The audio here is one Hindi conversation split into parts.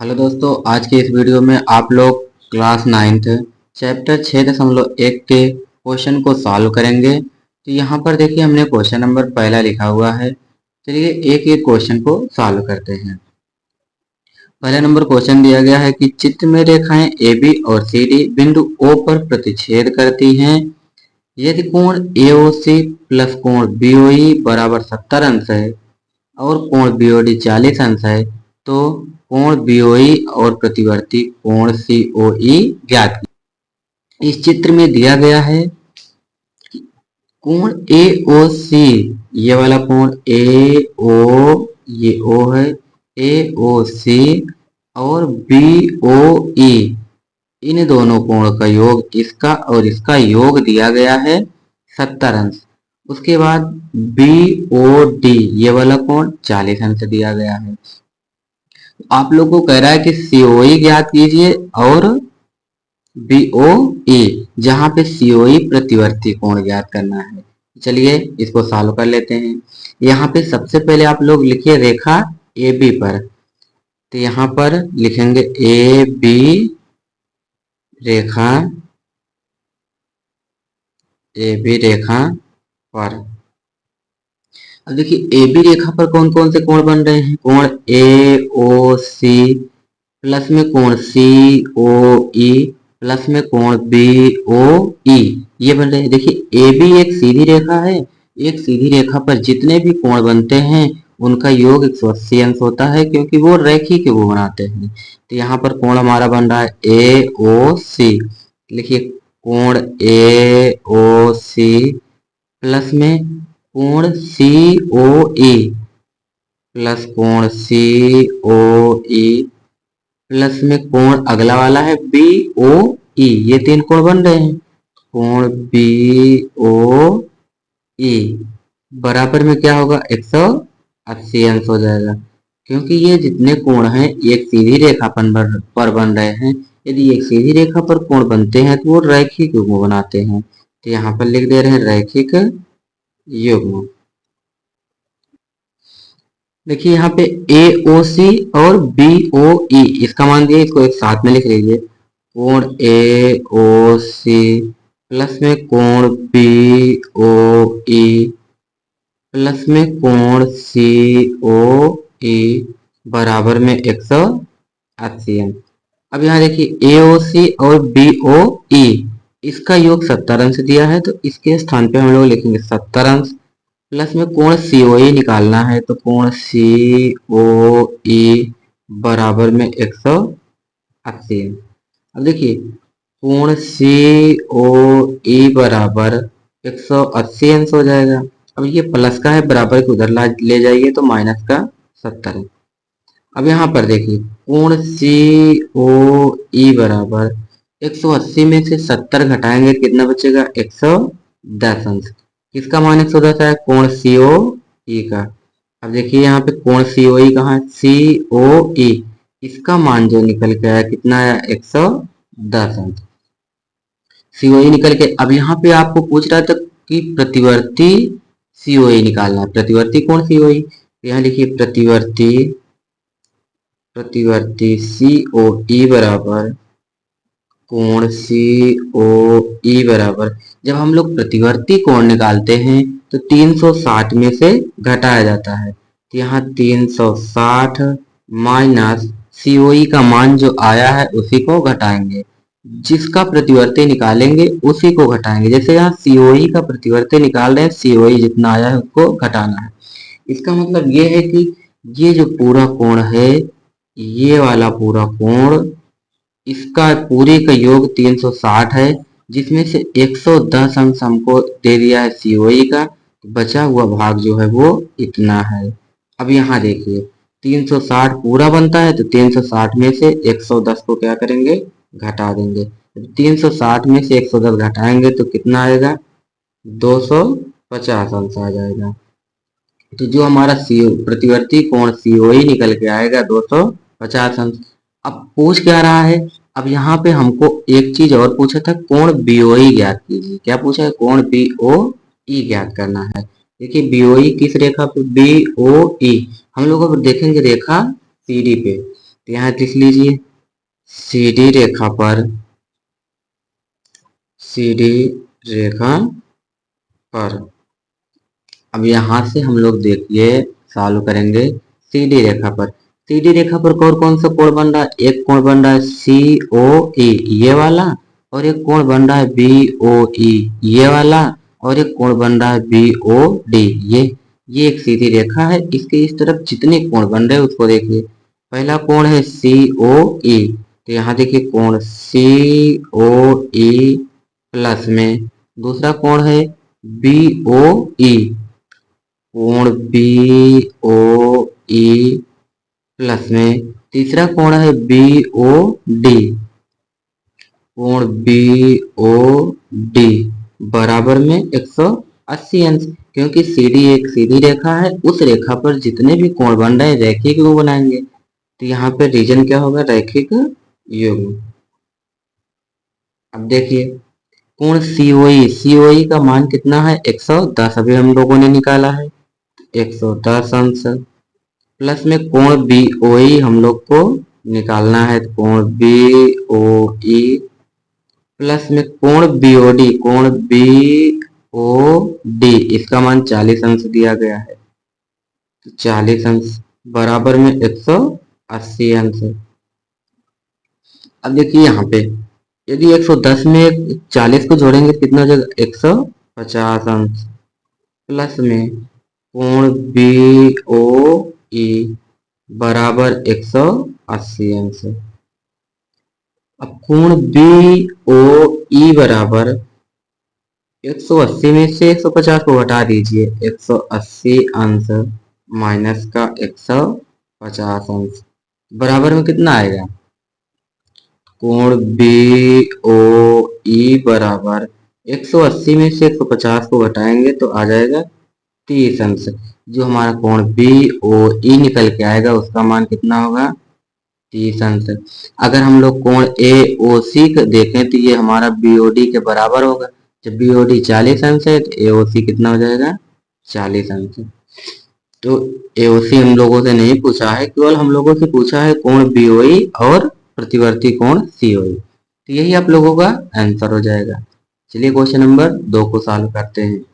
हेलो दोस्तों, आज के इस वीडियो में आप लोग क्लास 9th चैप्टर 6.1 के क्वेश्चन को सॉल्व करेंगे। तो यहाँ पर देखिए हमने क्वेश्चन नंबर पहला लिखा हुआ है। चलिए एक एक क्वेश्चन को सॉल्व करते हैं। पहला नंबर क्वेश्चन दिया गया है कि चित्र में रेखाएं ए बी और सी डी बिंदु ओ पर प्रतिच्छेद करती हैं। यदि कोण एओसी प्लस कोण बीओई बराबर 70 अंश है और कोण बीओडी 40 अंश है तो कोण बीओई और प्रतिवर्ती कोण सीओई ज्ञात कीजिए। इस चित्र में दिया गया है कोण एओसी, ये वाला कोण एओ, ये ओ है, एओसी और बीओई, इन दोनों कोण का योग इसका और इसका योग दिया गया है 70 अंश। उसके बाद बीओडी, ये वाला कोण 40 अंश दिया गया है। आप लोग को कह रहा है कि सीओई ज्ञात कीजिए और बीओई, जहां पे सीओई प्रतिवर्ती कोण ज्ञात करना है। चलिए इसको सॉल्व कर लेते हैं। यहाँ पे सबसे पहले आप लोग लिखिए रेखा ए बी पर। तो यहाँ पर लिखेंगे A B Rekha, A B रेखा पर। अब देखिए ए बी रेखा पर कौन कौन से कोण बन रहे हैं। कोण ए ओ सी प्लस में कोण सी ओ ई प्लस में कोण बी ओ ई, ये बन रहे हैं। देखिए ए बी एक सीधी रेखा है। एक सीधी रेखा पर जितने भी कोण बनते हैं उनका योग 180 अंश होता है, क्योंकि वो रेखी के वो बनाते हैं। तो यहाँ पर कोण हमारा बन रहा है ए ओ सी। लिखिए कोण ए ओ सी प्लस में कोण सी ओ ई प्लस कोण सी ओ ई प्लस में कोण अगला वाला है बी ओ ई, ये तीन कोण बन रहे हैं। कोण बी ओ ई बराबर में क्या होगा 180 अंश हो जाएगा, क्योंकि ये जितने कोण हैं एक सीधी रेखा पर बन रहे हैं। यदि एक सीधी रेखा पर कोण बनते हैं तो वो रैखिक युग्म बनाते हैं। तो यहाँ पर लिख दे रहे हैं रैखिक युग्म। देखिए यहाँ पे ए ओ सी और बी ओ ई, इसका मान दिए, इसको एक साथ में लिख लीजिए। कोण ए ओ सी प्लस में कोण बी ओ ई प्लस में कोण सी ओ ई बराबर में 180 अंश। अब यहाँ देखिए ए ओ सी और बी ओ ई, इसका योग 70 अंश दिया है, तो इसके स्थान पे हम लोग लिखेंगे 70 अंश। प्लस में कोण सीओई निकालना है, तो कोण सी ओ ई बराबर में 180। अब देखिए कोण सी ओ ई बराबर 180 अंश हो जाएगा। अब ये प्लस का है, बराबर के उधर ले जाइए तो माइनस का 70 है। अब यहाँ पर देखिए कोण सी ओ ई बराबर 180 में से 70 घटाएंगे, कितना बचेगा 110 अंश। किसका मान 110 है, कोण सी ओ ई का। अब देखिए यहाँ पे कोण सी ओ ई कहाँ है, सी ओ ई, इसका मान जो निकल के आया कितना आया 110 अंश। सी ओ ई निकल के, अब यहाँ पे आपको पूछ रहा था कि प्रतिवर्ती सी ओ ई निकालना है, प्रतिवर्ती कोण सी ओ ई। यहाँ लिखिए प्रतिवर्ती सी ओ ई बराबर कोण सी ओ ई बराबर, जब हम लोग प्रतिवर्ती कोण निकालते हैं तो 360 में से घटाया जाता है। तो यहाँ 360 माइनस सीओई का मान जो आया है उसी को घटाएंगे, जिसका प्रतिवर्ती निकालेंगे उसी को घटाएंगे। जैसे यहाँ सीओई का प्रतिवर्ती निकाल रहे हैं, सीओई जितना आया है उसको घटाना है। इसका मतलब ये है कि ये जो पूरा कोण है, ये वाला पूरा कोण, इसका पूरे का योग 360 है, जिसमें से 110 अंश हमको दे दिया है सीओई का, बचा हुआ भाग जो है वो इतना है। अब यहाँ देखिए 360 पूरा बनता है, तो 360 में से 110 को क्या करेंगे, घटा देंगे। 360 में से 110 घटाएंगे तो कितना आएगा, 250 अंश आ जाएगा। तो जो हमारा प्रतिवर्ती कोण सीओई निकल के आएगा 250 अंश। अब पूछ क्या रहा है, अब यहाँ पे हमको एक चीज और पूछा था, कोण बीओई ज्ञात कीजिए। क्या पूछा है, कोण बीओई ज्ञात करना है। देखिए बीओई किस रेखा पे, बीओई हम लोग अब देखेंगे रेखा सीडी पे। तो यहाँ लिख लीजिए सीडी रेखा पर, सीडी रेखा पर। अब यहाँ से हम लोग देखिए सॉल्व करेंगे सीडी रेखा पर। सीडी रेखा पर कौन सा कोण बन रहा है? एक कोण बन रहा है सी ओ ई ये वाला, और एक कोण बन रहा है बी ओ ई ये वाला, और एक कोण बन रहा है बी ओ डी ये एक सीधी रेखा है। इसके इस तरफ जितने कोण बन रहे हैं उसको देखिए। पहला कोण है सी ओ ई, तो यहाँ देखिए कोण सी ओ ई प्लस में दूसरा कोण है बी ओ ई, कोण बी ओ ई प्लस में तीसरा कोण है बी ओ डी, कोण बी ओ डी बराबर में 180 अंश। क्योंकि सीडी एक सीधी रेखा है, उस रेखा पर जितने भी कोण बन रहे हैं रैखिक वो बनाएंगे। तो यहाँ पे रीजन क्या होगा? रैखिक युग्म। अब देखिए कोण सीओई, सीओई का मान कितना है? 110 अभी हम लोगों ने निकाला है, 110 अंश प्लस में कोण बी ओ ई हम लोग को निकालना है, कोण बी ओ ई प्लस में कोण बी ओ डी, कोण बी ओ डी इसका मान 40 अंश दिया गया है, तो 40 अंश बराबर में 180 अंश। अब देखिए यहाँ पे यदि 110 में 40 को जोड़ेंगे तो कितना हो जाएगा? 150 अंश प्लस में कोण बी ओ ई बराबर 180 अंश। अब कोण बी ओ ई बराबर 180 में से 150 को घटा दीजिए, 180 अंश माइनस का 150 अंश बराबर में कितना आएगा? कोण बी ओ ई बराबर 180 में से 150 को घटाएंगे तो आ जाएगा 30 अंश। जो हमारा कोण बी ओ ई निकल के आएगा उसका मान कितना होगा? 30 अंश। अगर हम लोग कोण ए ओ सी देखें तो ये हमारा बी ओ डी के बराबर होगा। जब बी ओ डी 40 अंश है तो ए ओ सी कितना हो जाएगा? 40 अंश। तो ए ओ सी हम लोगों से नहीं पूछा है, केवल हम लोगों से पूछा है कोण बी ओ ई और प्रतिवर्ती कोण सी ओ ई। तो यही आप लोगों का आंसर हो जाएगा। चलिए क्वेश्चन नंबर 2 को सॉल्व करते हैं।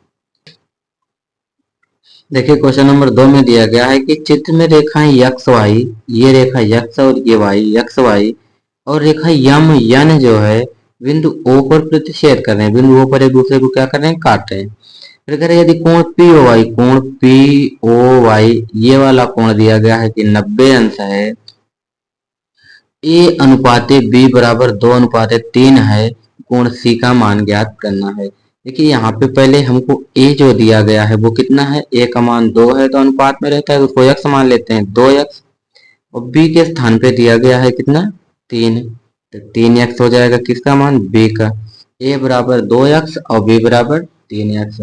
देखिए क्वेश्चन नंबर 2 में दिया गया है कि चित्र में रेखाएं यक्स वाई, ये रेखा यक्स और ये वाई यक्स वाई, और रेखा यम यन जो है बिंदु ओ पर प्रतिच्छेद कर रहे हैं, बिंदु ओ पर एक दूसरे को क्या कर रहे हैं? काट रहे हैं। फिर कह रहे हैं यदि कोण पी ओ वाई, कोण पी ओ वाई ये वाला कोण दिया गया है कि 90 अंश है, ए अनुपाते बी बराबर 2 अनुपाते 3 है, कोण सी का मान ज्ञात करना है। देखिए यहाँ पे पहले हमको ए जो दिया गया है वो कितना है? ए का मान 2 है तो अनुपात में रहता है, उसको यक्स मान लेते हैं, 2 यक्स। और बी के स्थान पे दिया गया है कितना? 3, तो 3 यक्स हो जाएगा किसका मान? बी का। ए बराबर 2 यक्स और बी बराबर 3 यक्स।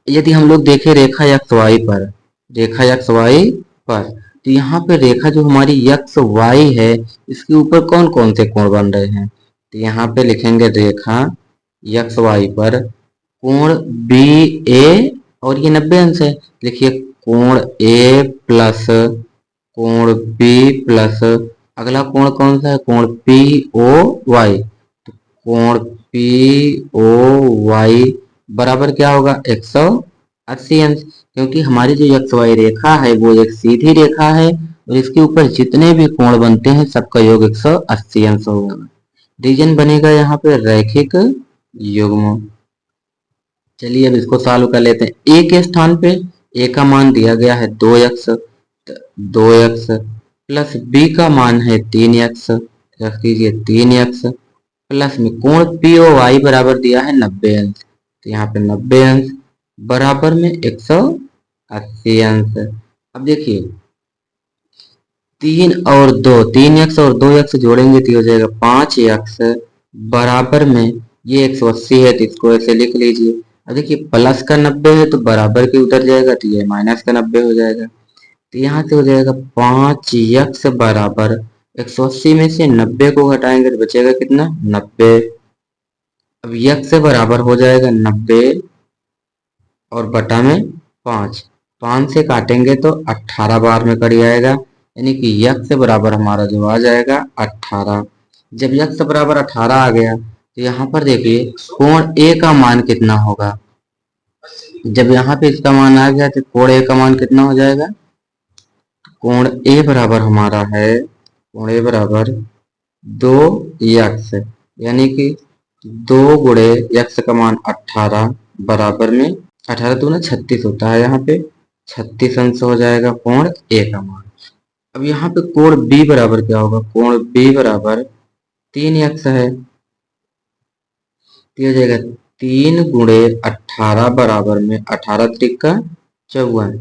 यदि हम लोग देखें रेखा यक्स वाई पर, रेखा यक्स वाई पर, तो यहाँ पे रेखा जो हमारी यक्स वाई है इसके ऊपर कौन कौन से कोण बन रहे हैं? तो यहाँ पे लिखेंगे रेखा यक्स वाई पर कोण बी ए, और ये 90 अंश है, लिखिए कोण ए प्लस कोण बी प्लस अगला कोण कौन सा है? कोण पी ओ वाई, तो कोण पी ओ वाई बराबर क्या होगा? 180 अंश। क्योंकि हमारी जो यक्स वाई रेखा है वो एक सीधी रेखा है और इसके ऊपर जितने भी कोण बनते हैं सबका योग 180 अंश होगा। रीजन बनेगा यहाँ पे रैखिक युग्म। चलिए अब इसको सॉल्व कर लेते हैं। ए के स्थान पे ए का मान दिया गया है 2 यक्स, 2 यक्स प्लस बी का मान है 3 यक्स, रख दीजिए 3 यक्स प्लस में कोण पी ओ वाई बराबर दिया है 90 अंश, तो यहाँ पे 90 अंश बराबर में 180 अंश। अब देखिए 3 और 2 जोड़ेंगे तो हो जाएगा 5 यक्स बराबर में ये 180 है तो इसको ऐसे लिख लीजिए। अब देखिए प्लस का 90 है तो बराबर के उधर जाएगा तो ये माइनस का 90 हो जाएगा, तो यहाँ से हो जाएगा 5 यक्स बराबर 180 में से 90 को घटाएंगे तो बचेगा कितना? 90। अब यक्स से बराबर हो जाएगा 90 और बटा में 5, 5 से काटेंगे तो 18 बार में कट जाएगा, यानी कि यक्स बराबर हमारा जो आ जाएगा 18। जब यक्स बराबर 18 आ गया तो यहाँ पर देखिए कोण ए का मान कितना होगा। जब यहाँ पे इसका मान आ गया तो कोण ए का मान कितना हो जाएगा। कोण ए बराबर हमारा है, कोण ए बराबर 2 यक्स, यानी कि 2 गुणे यक्स का मान 18 बराबर में 18 दूना 36 होता है, यहाँ पे 36 अंश हो जाएगा कोण ए का मान। अब यहाँ पे कोण बी बराबर क्या होगा, कोण बी बराबर 3 यक्स है, तो हो जाएगा 3 गुणे 18 बराबर में 18 त्रिका 54।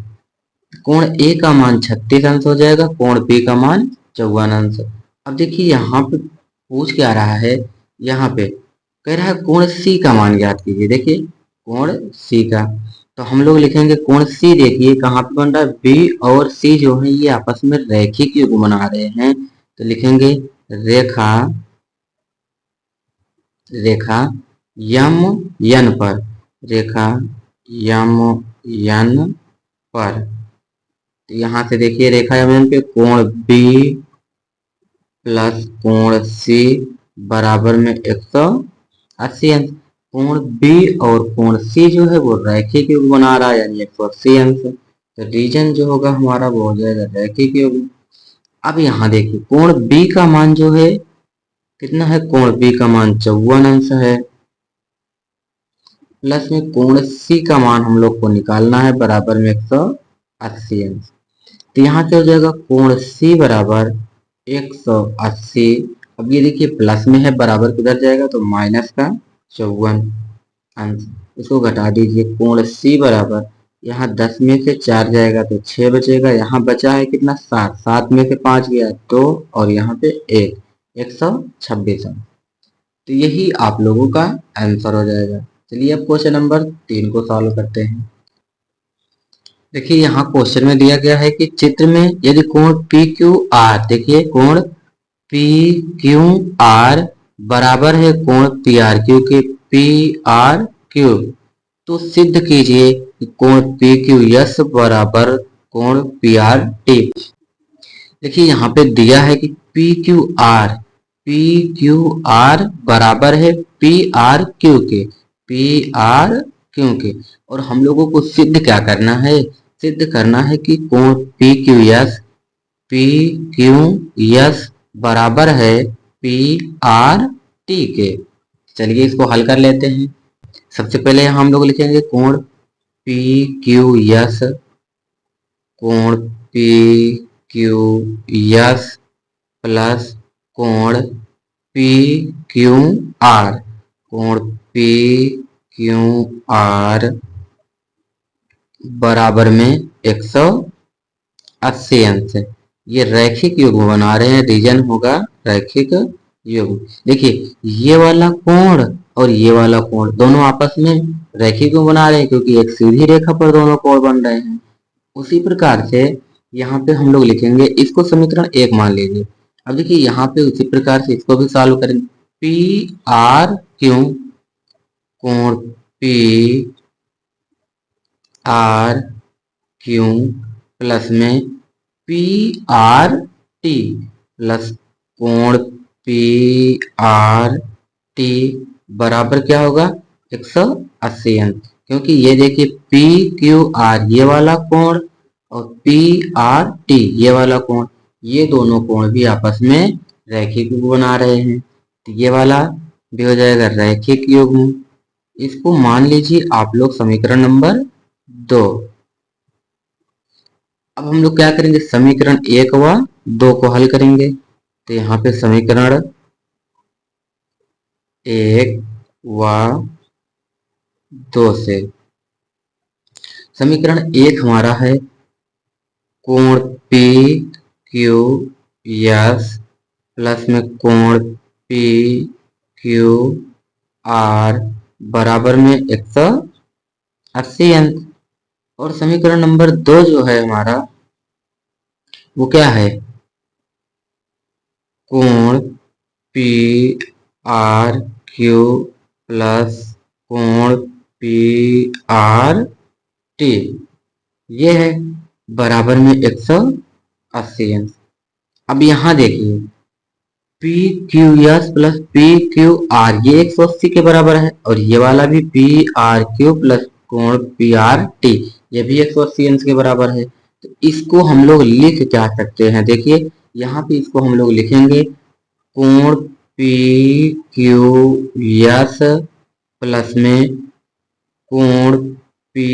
कोण ए का मान 36 अंश हो जाएगा, कोण बी का मान 54 अंश। अब देखिए यहाँ पे पूछ क्या रहा है, यहाँ पे कह रहा है कोण सी का मान ज्ञात कीजिए। देखिए कोण सी का, तो हम लोग लिखेंगे कोण सी, देखिए कहाँ पे बन रहा है, बी और सी जो है ये आपस में रैखिक युग्म बना रहे हैं, तो लिखेंगे रेखा, रेखा यम यन पर, रेखा यम यन पर। तो यहाँ से देखिए रेखा यम यन पे कोण बी प्लस कोण सी बराबर में 180 अंश। कोण बी और कोण सी जो है वो रैखिक युग्म बना रहा है, यानी 180 अंश। तो रीजन जो होगा हमारा वो हो जाएगा रैखिक युग्म। अब यहाँ देखिए कोण बी का मान जो है कितना है, कोण बी का मान 54 अंश है, प्लस में कोण सी का मान हम लोग को निकालना है बराबर में 180 अंश। तो यहाँ से हो जाएगा कोण सी बराबर 180। अब ये देखिए प्लस में है, बराबर किधर जाएगा तो माइनस का 54 अंश, इसको घटा दीजिए। कोण सी बराबर यहाँ 10 में से 4 जाएगा तो 6 बचेगा, यहाँ बचा है कितना 7, 7 में से 5 गया 2 और यहाँ पे 126 अंश। तो यही आप लोगों का आंसर हो जाएगा। चलिए अब क्वेश्चन नंबर 3 को सॉल्व करते हैं। देखिए यहाँ क्वेश्चन में दिया गया है कि चित्र में यदि कोण पी क्यू आर, देखिए कोण पी क्यू आर बराबर है कोण पी आर क्यू के, पी आर क्यू, तो सिद्ध कीजिए कि कोण पी क्यू एस बराबर कोण पी आर टी। देखिए यहाँ पे दिया है कि पी क्यू आर बराबर है पी आर क्यू के, पी आर क्यू के, और हम लोगों को सिद्ध क्या करना है, सिद्ध करना है कि कोण पी क्यू एस बराबर है पी आर टी के। चलिए इसको हल कर लेते हैं। सबसे पहले हम लोग लिखेंगे कोण पी क्यू एस, कोण पी क्यू एस प्लस कोण पी क्यू आर, कोण पी क्यू आर बराबर में 180 अंश। ये रैखिक युग्म बना रहे हैं, रीजन होगा रैखिक युग्म। देखिए ये वाला कोण और ये वाला कोण दोनों आपस में रैखिक युग्म बना रहे हैं, क्योंकि एक सीधी रेखा पर दोनों कोण बन रहे हैं। उसी प्रकार से यहाँ पे हम लोग लिखेंगे, इसको समीकरण 1 मान लीजिए। अब देखिए यहाँ पे उसी प्रकार से इसको भी सॉल्व करेंगे। पी आर क्यू, कोण पी आर क्यू प्लस में पी आर टी प्लस कोण पी आर टी बराबर क्या होगा 180 अंश। क्योंकि ये देखिए पी क्यू आर ये वाला कोण और पी आर टी ये वाला कोण, ये दोनों कोण भी आपस में रैखिक युग्म बना रहे हैं, तो ये वाला भी हो जाएगा रैखिक युग्म। इसको मान लीजिए आप लोग समीकरण नंबर 2। अब हम लोग क्या करेंगे, समीकरण 1 व 2 को हल करेंगे। तो यहाँ पे समीकरण 1 व 2 से, समीकरण 1 हमारा है कोण पी क्यू एस प्लस में कोण पी क्यू आर बराबर में 180 अंश। और समीकरण नंबर 2 जो है हमारा वो क्या है, कोण पी आर क्यू प्लस कोण पी आर टी, ये है बराबर में 180 अंश। अब यहाँ देखिए P Q S plus P Q R ये 180 के बराबर है और ये वाला भी पी आर क्यू प्लस कोण पी आर टी ये भी 180 अंश के बराबर है। तो इसको हम लोग लिख क्या सकते हैं, देखिए यहाँ पे इसको हम लोग लिखेंगे कोण पी क्यू एस प्लस में कोण पी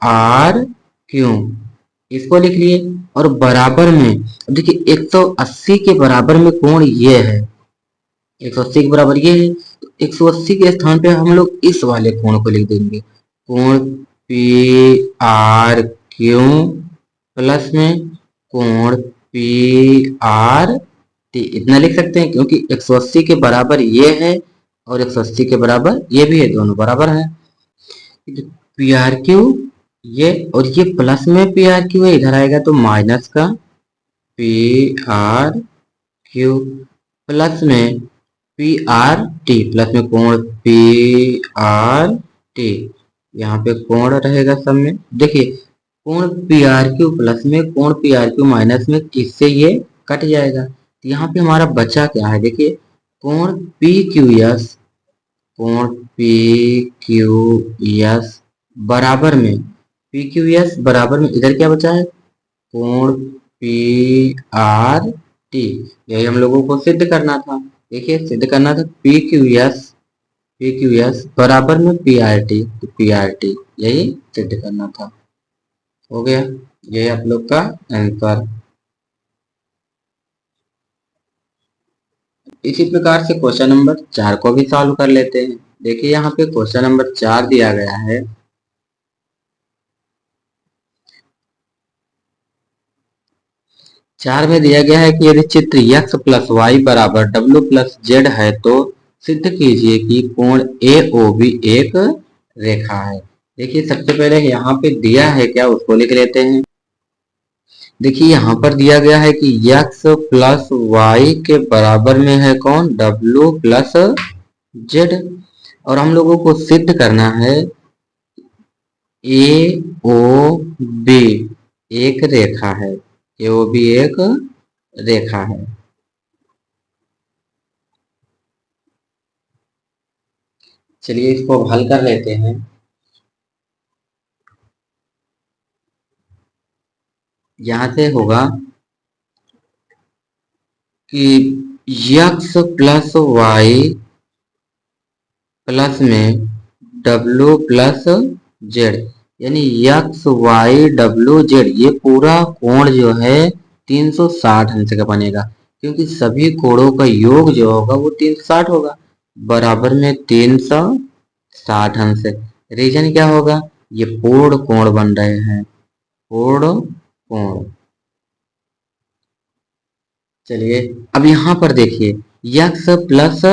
आर क्यू, इसको लिख लिए। और बराबर में देखिए 180 के बराबर में कोण ये है, 180 के बराबर ये है, तो 180 के स्थान पे हम लोग इस वाले कोण को लिख देंगे कोण पी आर क्यू प्लस में कोण पी आर टी, इतना लिख सकते हैं क्योंकि 180 के बराबर ये है और 180 के बराबर ये भी है, दोनों बराबर है। पी आर क्यू ये और ये प्लस में पी आर क्यू है, इधर आएगा तो माइनस का पी आर क्यू प्लस में पी आर टी प्लस में कोण पी आर टी, यहाँ पे कोण रहेगा सब में। देखिए कोण पी आर क्यू प्लस में कोण पी आर क्यू माइनस में, इससे ये कट जाएगा। तो यहाँ पे हमारा बचा क्या है, देखिए कोण पी क्यू एस, कोण पी क्यू एस बराबर में पी क्यू एस बराबर में इधर क्या बचा है कोण पी आर टी, यही हम लोगों को सिद्ध करना था। देखिए सिद्ध करना था पी क्यू एस बराबर में पी आर टी, तो पी आर टी यही सिद्ध करना था। हो गया, यही आप लोग का आंसर। इसी प्रकार से क्वेश्चन नंबर 4 को भी सॉल्व कर लेते हैं। देखिए यहाँ पे क्वेश्चन नंबर 4 दिया गया है। 4 में दिया गया है कि यदि चित्र x प्लस वाई बराबर डब्ल्यू प्लस जेड है तो सिद्ध कीजिए कि कोण ए ओ बी एक रेखा है। देखिए सबसे पहले यहाँ पे दिया है क्या, उसको लिख लेते हैं। देखिए यहाँ पर दिया गया है कि x प्लस वाई के बराबर में है कौन, w प्लस जेड, और हम लोगों को सिद्ध करना है ए ओ बी एक रेखा है, ए ओ बी एक रेखा है। चलिए इसको अब हल कर लेते हैं। यहां से होगा कि x प्लस वाई प्लस में w प्लस जेड, यानी x वाई w जेड ये पूरा कोण जो है 360 अंश का बनेगा, क्योंकि सभी कोणों का योग जो होगा वो 360 होगा, बराबर में 360 अंश। रीजन क्या होगा, ये पूर्ण कोण बन रहे हैं, पूर्ण कोण। चलिए अब यहाँ पर देखिए x प्लस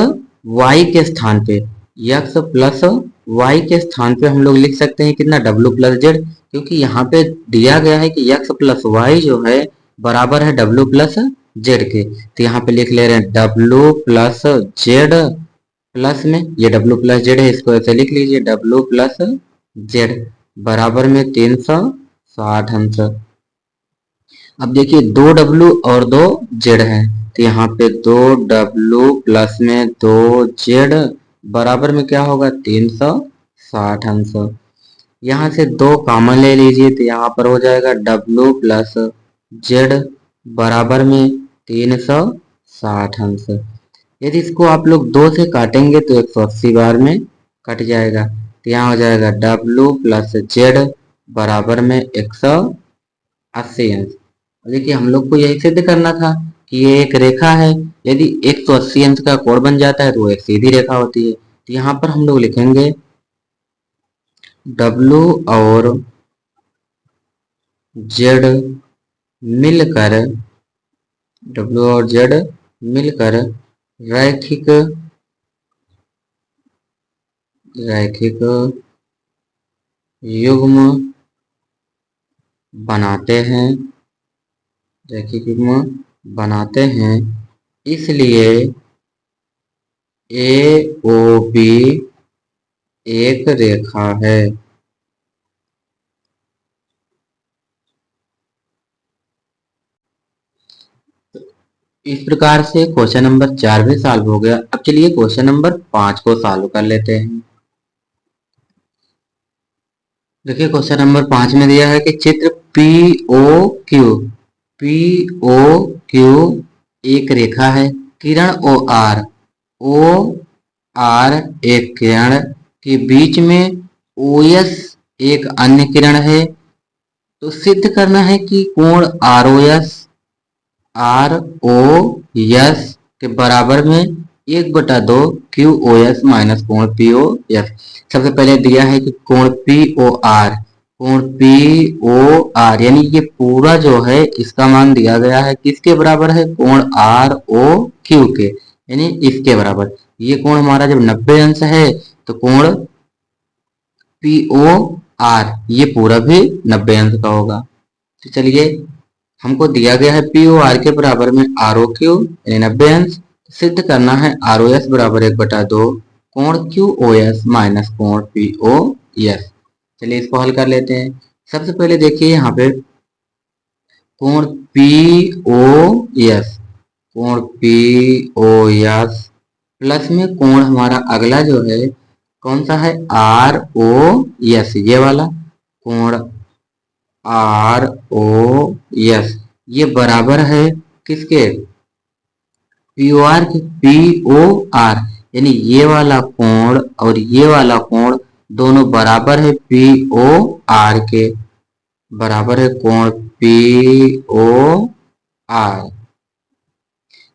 वाई के स्थान पे, x प्लस वाई के स्थान पे हम लोग लिख सकते हैं कितना, w प्लस जेड, क्योंकि यहाँ पे दिया गया है कि x प्लस वाई जो है बराबर है w प्लस जेड के। तो यहाँ पे लिख ले रहे हैं w प्लस जेड प्लस में ये w प्लस जेड है, इसको ऐसे लिख लीजिए w प्लस जेड बराबर में 360 अंश। अब देखिए 2w और 2z है, तो यहाँ पे 2w प्लस में 2z बराबर में क्या होगा 360 अंश। यहाँ से 2 कॉमन ले लीजिए तो यहाँ पर हो जाएगा w प्लस जेड बराबर में 360 अंश। यदि इसको आप लोग 2 से काटेंगे तो 180 बार में कट जाएगा, तो यहाँ हो जाएगा w प्लस जेड बराबर में 180 अंश। देखिए हम लोग को यही सिद्ध करना था कि ये एक रेखा है, यदि 180 अंश का कोण बन जाता है तो वो एक सीधी रेखा होती है। तो यहाँ पर हम लोग लिखेंगे W और Z मिलकर, W और Z मिलकर रैखिक रैखिक युग्म बनाते हैं, रैखिक युग्म बनाते हैं, इसलिए ए ओ बी एक रेखा है। इस प्रकार से क्वेश्चन नंबर 4 भी सॉल्व हो गया। अब चलिए क्वेश्चन नंबर 5 को सॉल्व कर लेते हैं। देखिए क्वेश्चन नंबर 5 में दिया है कि चित्र पी ओ क्यू एक रेखा है, किरण ओ आर एक किरण के बीच में ओ एस एक अन्य किरण है। तो सिद्ध करना है कि कोण आर ओ एस के बराबर में 1/2 क्यू ओ एस माइनस कोण पी ओ एस। सबसे पहले दिया है कि कोण पी ओ आर यानी ये पूरा जो है इसका मान दिया गया है किसके बराबर है, कोण आर ओ क्यू के, यानी इसके बराबर। ये कोण हमारा जब 90 अंश है तो कोण पी ओ आर ये पूरा भी 90 अंश का होगा। तो चलिए हमको दिया गया है पी ओ आर के बराबर में आर ओ क्यू यानी 90 अंश। सिद्ध करना है आर ओ एस बराबर 1/2 कोण क्यू ओ एस माइनस कोण पी ओ एस। चलिए इसको हल कर लेते हैं। सबसे पहले देखिए यहाँ पे कोण पी ओ एस, कोण पी ओ एस प्लस में कोण हमारा अगला जो है कौन सा है, आर ओ एस ये वाला कोण आर ओ एस ये बराबर है किसके, पी ओ आर के, पी ओ आर यानी ये वाला कोण और ये वाला कोण दोनों बराबर है पी ओ आर के, बराबर है कोण पी ओ आर।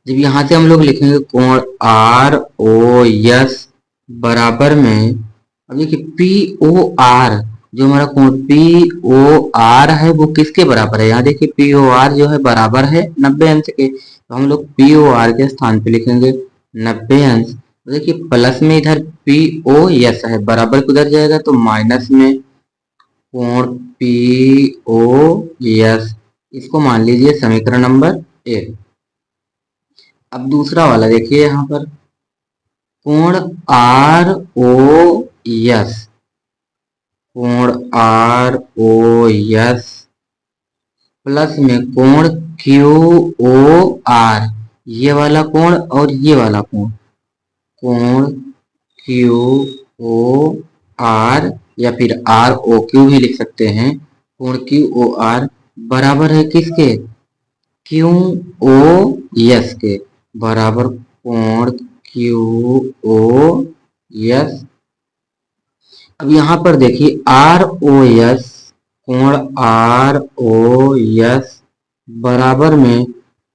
जब यहां से हम लोग लिखेंगे कोण आर ओ एस बराबर में, अब देखिए पी ओ आर जो हमारा कोण पी ओ आर है वो किसके बराबर है, यहाँ देखिए पी ओ आर जो है बराबर है 90 अंश के, तो हम लोग पी ओ आर के स्थान पे लिखेंगे 90 अंश। तो देखिए प्लस में इधर पी ओ एस है, बराबर किधर जाएगा तो माइनस में कोण पी ओ एस, इसको मान लीजिए समीकरण नंबर 1। अब दूसरा वाला देखिए यहाँ पर कोण आर ओ एस, कोण आर ओ एस प्लस में कोण क्यू ओ आर ये वाला कोण और ये वाला कोण, कोण क्यू ओ आर या फिर आर ओ क्यू भी लिख सकते हैं, कोण क्यू ओ आर बराबर है किसके, क्यू ओ एस के, बराबर कोण क्यू ओ एस। अब यहां पर देखिए आर ओ एस, कोण आर ओ एस बराबर में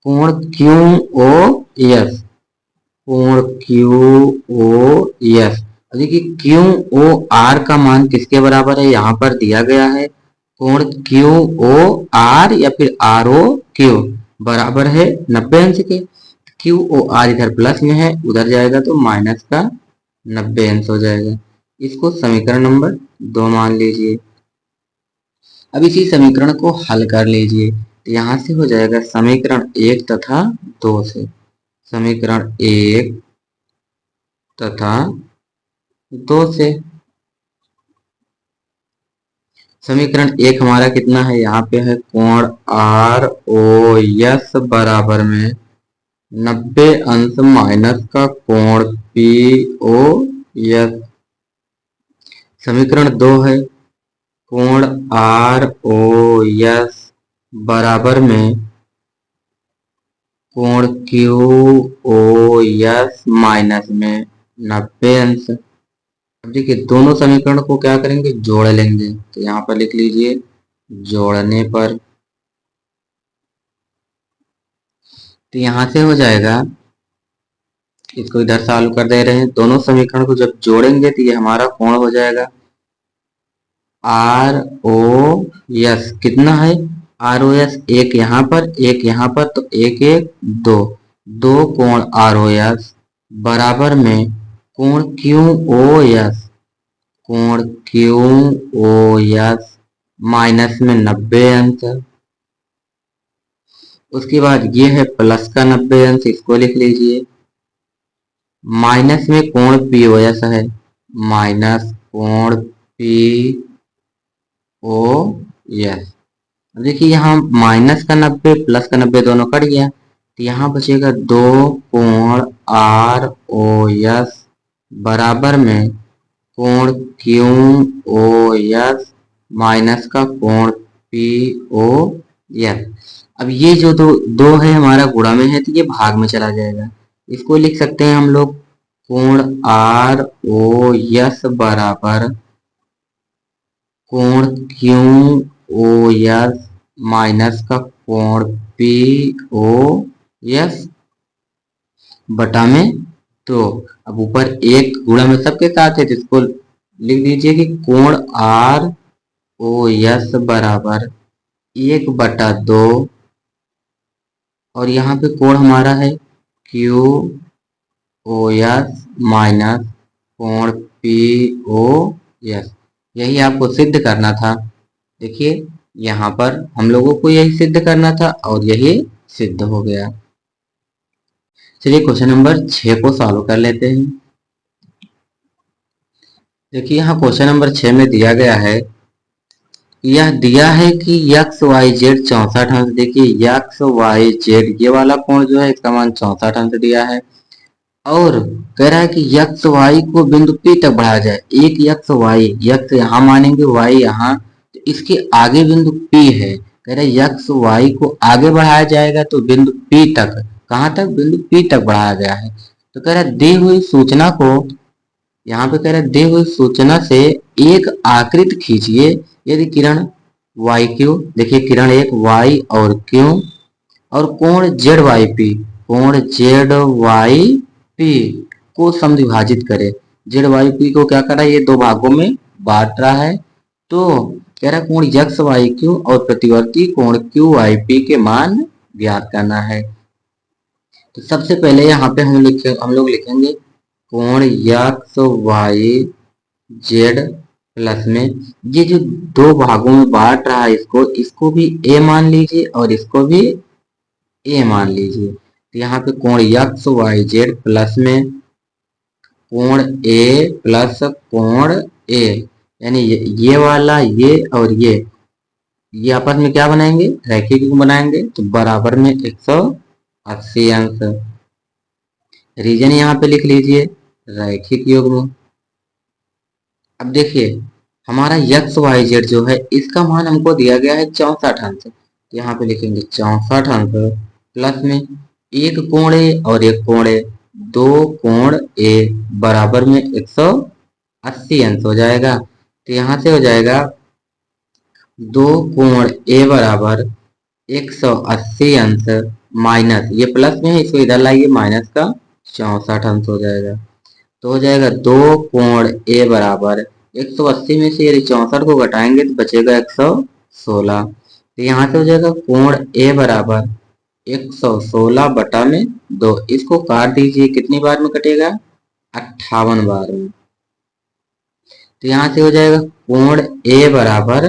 कोण क्यू ओ एस, कोण क्यू ओ एस। देखिए क्यू ओ आर का मान किसके बराबर है, यहाँ पर दिया गया है कोण क्यू ओ आर या फिर आर ओ क्यू बराबर है 90 अंश के। क्यू ओ आर इधर प्लस में है उधर जाएगा तो माइनस का 90 अंश हो जाएगा। इसको समीकरण नंबर 2 मान लीजिए। अब इसी समीकरण को हल कर लीजिए तो यहां से हो जाएगा समीकरण 1 तथा 2 से, समीकरण 1 तथा 2 से। समीकरण 1 हमारा कितना है, यहाँ पे है कोण आर ओ एस बराबर में 90 अंश माइनस का कोण पी ओ एस। समीकरण 2 है कोण आर ओ एस बराबर में कोण क्यू ओ एस माइनस में 90 अंश। अब देखिए दोनों समीकरण को क्या करेंगे, जोड़ लेंगे। तो यहाँ पर लिख लीजिए जोड़ने पर, तो यहाँ से हो जाएगा, इसको इधर सॉल्व कर दे रहे हैं। दोनों समीकरण को जब जोड़ेंगे तो ये हमारा कोण हो जाएगा आर ओ एस, कितना है आर ओ एस, एक यहाँ पर एक यहाँ पर, तो एक एक दो, दो कोण आर ओ एस बराबर में कोण क्यू ओ एस, कोण क्यू ओ एस माइनस में 90 अंश। उसके बाद ये है प्लस का 90 अंश, इसको लिख लीजिए। माइनस में कोण पी ओ एस है, माइनस कोण पी ओ एस। अब देखिए यहाँ माइनस का 90 प्लस का 90 दोनों कट गया, तो यहाँ बचेगा 2 कोण आर ओ एस बराबर में कोण क्यू ओ एस माइनस का कोण पी ओ एस। अब ये जो दो दो है हमारा गुणा में है तो ये भाग में चला जाएगा। इसको लिख सकते हैं हम लोग कोण आर ओ एस बराबर कोण क्यू ओ एस माइनस का कोण पी ओ एस बटा में 2। अब ऊपर एक गुणा में सबके साथ है तो इसको लिख दीजिए कि कोण आर ओ एस बराबर 1/2 और यहाँ पे कोण हमारा है क्यू ओ एस माइनस कोण पी ओ एस। यही आपको सिद्ध करना था। देखिए यहाँ पर हम लोगों को यही सिद्ध करना था और यही सिद्ध हो गया। चलिए क्वेश्चन नंबर 6 को सॉल्व कर लेते हैं। देखिए यहाँ क्वेश्चन नंबर 6 में दिया गया है, यह दिया है कि यक्स वाई जेड 64 अंश। देखिए यक्स वाई जेड ये वाला कोण जो है इसका मान 64 अंश दिया है और कह रहा है कि यक्स वाई को बिंदु P तक बढ़ाया जाए। एक यक्स वाई, यक्स यहाँ मानेंगे वाई यहाँ, तो इसके आगे बिंदु P है। कह रहा है यक्स वाई को आगे बढ़ाया जाएगा तो बिंदु P तक, कहाँ तक, बिंदु P तक बढ़ाया गया है। तो कह रहा है दी हुई सूचना को, यहाँ पे कह रहा है दी हुई सूचना से एक आकृति खींचिए यदि किरण वाई क्यू, देखिए किरण एक वाई और क्यू और कोण जेड वाई पी, कोण जेड वाई पी को समद्विभाजित करे। जेड वाई पी को क्या कर रहा है, ये दो भागों में बांट रहा है। तो कह रहा है कोण यक्स वाई क्यू और प्रतिवर्ती कोण क्यू वाई पी के मान ज्ञात करना है। तो सबसे पहले यहाँ पे हम लोग लिखेंगे कोण यक्स वाई जेड प्लस में ये जो दो भागों में बांट रहा है इसको भी ए मान लीजिए और इसको भी ए मान लीजिए। तो यहाँ पे कोण यक्स वाई जेड प्लस में कोण ए प्लस कोण ए, यानी ये वाला ये और ये आपस में क्या बनाएंगे, रैखिक युग्म बनाएंगे। तो बराबर में 180 अंश। रीजन यहाँ पे लिख लीजिए रैखिक युग्म। अब देखिए हमारा यक्स वाई जेड जो है इसका मान हमको दिया गया है 64 अंश। यहाँ पे लिखेंगे 64 अंश प्लस में एक कोण ए और एक कोण ए, दो कोण ए बराबर में 180 अंश हो जाएगा। तो यहाँ से हो जाएगा दो कोण ए बराबर 180 अंश माइनस, ये प्लस में है इसको इधर लाइए, माइनस का 64 अंश हो जाएगा। तो हो जाएगा दो कोण ए बराबर 180 में से यदि 64 को घटाएंगे तो बचेगा 116। तो यहाँ से हो जाएगा कोण ए बराबर 116 बटा में 2। इसको काट दीजिए, कितनी बार में कटेगा, 58 बार में। तो यहाँ से हो जाएगा कोण ए बराबर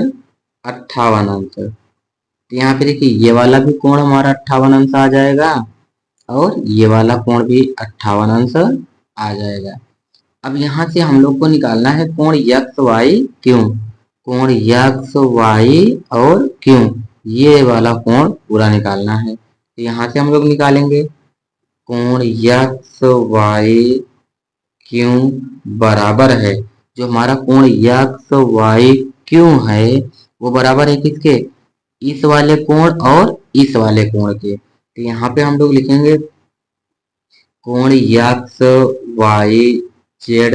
58 अंश। तो यहाँ पे देखिए ये वाला भी कोण हमारा 58 अंश आ जाएगा और ये वाला कोण भी 58 अंश आ जाएगा। अब यहाँ से हम लोग को निकालना है कोण यक्स वाई क्यों, कोण यक्स वाई और क्यों, ये वाला कोण पूरा निकालना है। तो यहाँ से हम लोग निकालेंगे कोण यक्स वाई क्यों बराबर है, जो हमारा कोण यक्स वाई क्यों है वो बराबर है किसके, इस वाले कोण और इस वाले कोण के। तो यहाँ पे हम लोग लिखेंगे कोण यक्स वाई जेड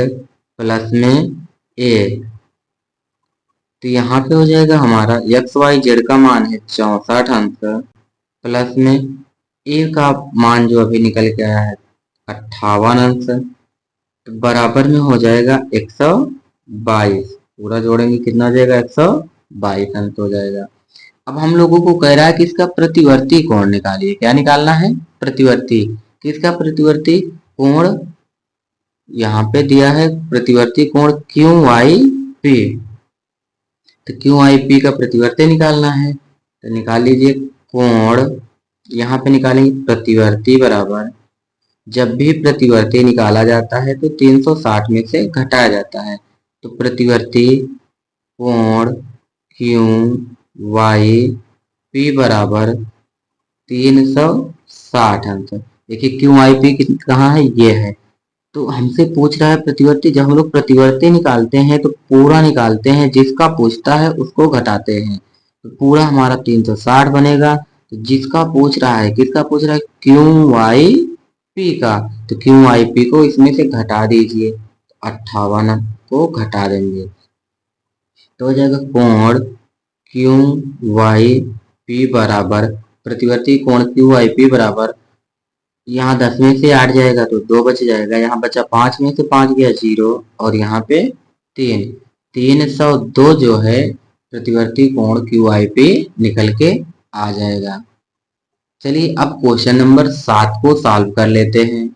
प्लस में ए। तो यहाँ पे हो जाएगा हमारा एक्स वाई जेड का मान है 64 अंश प्लस में ए का मान जो अभी निकल के आया है 58 अंश, तो बराबर में हो जाएगा 122। पूरा जोड़ेंगे कितना हो जाएगा, 122 अंश हो जाएगा। अब हम लोगों को कह रहा है कि इसका प्रतिवर्ती कोण निकालिए। क्या निकालना है, प्रतिवर्ती। किसका प्रतिवर्ती कोण, यहाँ पे दिया है प्रतिवर्ती कोण क्यू वाई पी, तो क्यू आई पी का प्रतिवर्ती निकालना है। तो निकाल लीजिए कोण, यहाँ पे निकालेंगे प्रतिवर्ती बराबर, जब भी प्रतिवर्ती निकाला जाता है तो 360 में से घटाया जाता है। तो प्रतिवर्ती कोण क्यू वाई पी बराबर 360 360 अंश। देखिए क्यू आई पी कहाँ है, ये है। तो हमसे पूछ रहा है प्रतिवर्ती, जब हम लोग प्रतिवर्ती निकालते हैं तो पूरा निकालते हैं, जिसका पूछता है उसको घटाते हैं। तो पूरा हमारा 360 बनेगा। तो जिसका पूछ रहा है, किसका पूछ रहा है, क्यू वाई पी का, तो क्यू आई पी को इसमें से घटा दीजिए, 58 को घटा देंगे तो हो जाएगा कोण क्यू वाई पी बराबर, प्रतिवर्ती कोण क्यू वाई पी बराबर, यहाँ 10 में से 8 जाएगा तो 2 बच जाएगा, यहाँ बचा 5 में से 5 गया 0, और यहाँ पे 3, 302 जो है प्रतिवर्ती कोण क्यू आई पी निकल के आ जाएगा। चलिए अब क्वेश्चन नंबर 7 को सॉल्व कर लेते हैं।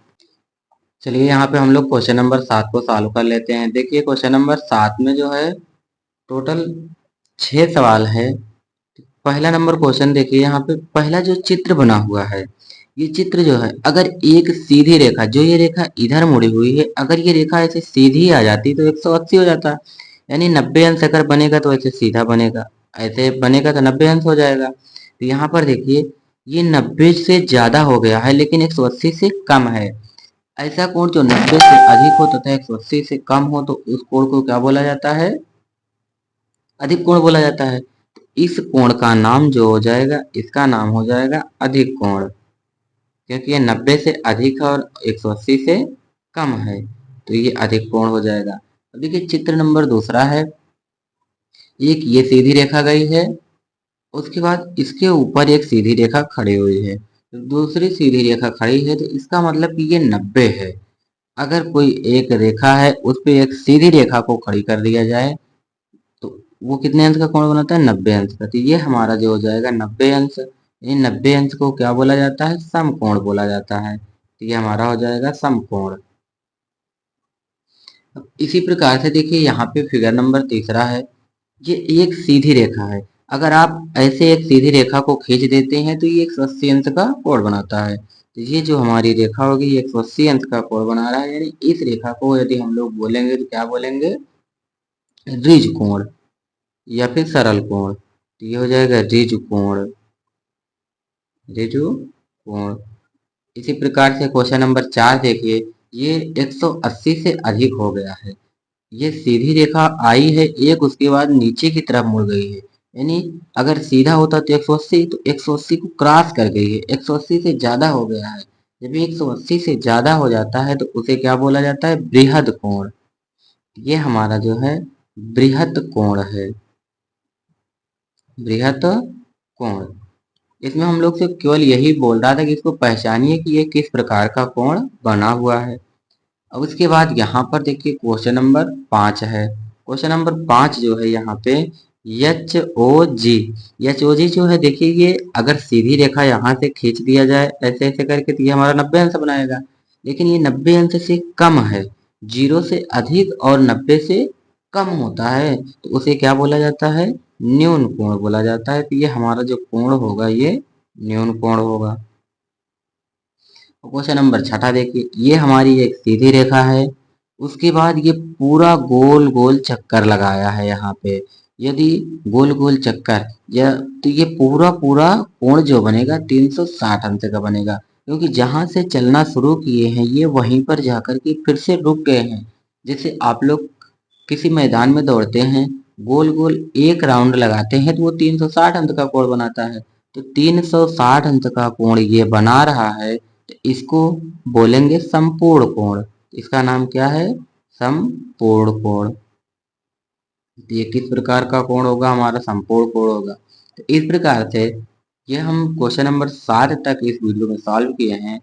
चलिए यहाँ पे हम लोग क्वेश्चन नंबर 7 को सॉल्व कर लेते हैं। देखिए क्वेश्चन नंबर 7 में जो है टोटल 6 सवाल है। पहला नंबर क्वेश्चन देखिए, यहाँ पे पहला जो चित्र बना हुआ है, ये चित्र जो है, अगर एक सीधी रेखा, जो ये रेखा इधर मुड़ी हुई है, अगर ये रेखा ऐसे सीधी आ जाती तो 180 हो जाता, यानी 90 अंश अगर बनेगा तो ऐसे सीधा बनेगा, ऐसे बनेगा तो 90 अंश हो जाएगा। तो यहाँ पर देखिए ये 90 से ज्यादा हो गया है लेकिन 180 से कम है। ऐसा कोण जो 90 से अधिक हो तथा 180 से कम हो तो उस कोण को क्या बोला जाता है, अधिक कोण बोला जाता है। इस कोण का नाम जो हो जाएगा, इसका नाम हो जाएगा अधिक कोण, क्योंकि ये 90 से अधिक है और 180 से कम है, तो ये अधिक कोण हो जाएगा। अब देखिए चित्र नंबर दूसरा है, एक ये सीधी रेखा गई है, उसके बाद इसके ऊपर एक सीधी रेखा खड़ी हुई है, तो दूसरी सीधी रेखा खड़ी है, तो इसका मतलब कि ये 90 है। अगर कोई एक रेखा है उस पे एक सीधी रेखा को खड़ी कर दिया जाए तो वो कितने अंश का कोण बनाता है, 90 अंश का। तो ये हमारा जो हो जाएगा 90 अंश। इन 90 अंश को क्या बोला जाता है, समकोण बोला जाता है। तो ये हमारा हो जाएगा समकोण। अब इसी प्रकार से देखिए यहाँ पे फिगर नंबर तीसरा है, ये एक सीधी रेखा है, अगर आप ऐसे एक सीधी रेखा को खींच देते हैं तो ये 180 अंश का कोण बनाता है। तो ये जो हमारी रेखा होगी ये 180 अंश का कोण बना रहा है, यानी इस रेखा को यदि हम लोग बोलेंगे तो क्या बोलेंगे, ऋज कोण या फिर सरल कोण। तो ये हो जाएगा ऋज कोण, ऋजु कोण। इसी प्रकार से क्वेश्चन नंबर 4 देखिए, ये 180 से अधिक हो गया है, ये सीधी रेखा आई है एक, उसके बाद नीचे की तरफ मुड़ गई है, यानी अगर सीधा होता तो 180, तो 180 को क्रॉस कर गई है, 180 से ज्यादा हो गया है। जब ये 180 से ज्यादा हो जाता है तो उसे क्या बोला जाता है, बृहद कोण। ये हमारा जो है बृहद कोण है, बृहद कोण। इसमें हम लोग से केवल यही बोल रहा था कि इसको पहचानिए कि ये किस प्रकार का कोण बना हुआ है। अब उसके बाद यहाँ पर देखिए क्वेश्चन नंबर 5 है। क्वेश्चन नंबर 5 जो है यहाँ पे एच ओ जी, एच ओ जी जो है देखिए, ये अगर सीधी रेखा यहाँ से खींच दिया जाए ऐसे ऐसे करके तो ये हमारा 90 अंश बनाएगा, लेकिन ये 90 अंश से कम है, 0 से अधिक और 90 से कम होता है, तो उसे क्या बोला जाता है, न्यून कोण बोला जाता है। तो ये हमारा जो कोण होगा ये न्यून कोण होगा। क्वेश्चन नंबर 6 देखिए, ये हमारी एक सीधी रेखा है, उसके बाद ये पूरा गोल गोल चक्कर लगाया है यहाँ पे, यदि गोल गोल चक्कर या, तो ये पूरा पूरा कोण जो बनेगा 360 अंश का बनेगा, क्योंकि जहां से चलना शुरू किए हैं ये वहीं पर जाकर के फिर से रुक गए हैं। जैसे आप लोग किसी मैदान में दौड़ते हैं, गोल गोल एक राउंड लगाते हैं तो वो 360 अंश का कोण बनाता है, तो 360 अंश का कोण ये बना रहा है, तो इसको बोलेंगे समपूर्ण कोण। इसका नाम क्या है, समपूर्ण कोण। तो ये किस प्रकार का कोण होगा, हमारा समपूर्ण कोण होगा। तो इस प्रकार से ये हम क्वेश्चन नंबर 7 तक इस वीडियो में सॉल्व किए हैं।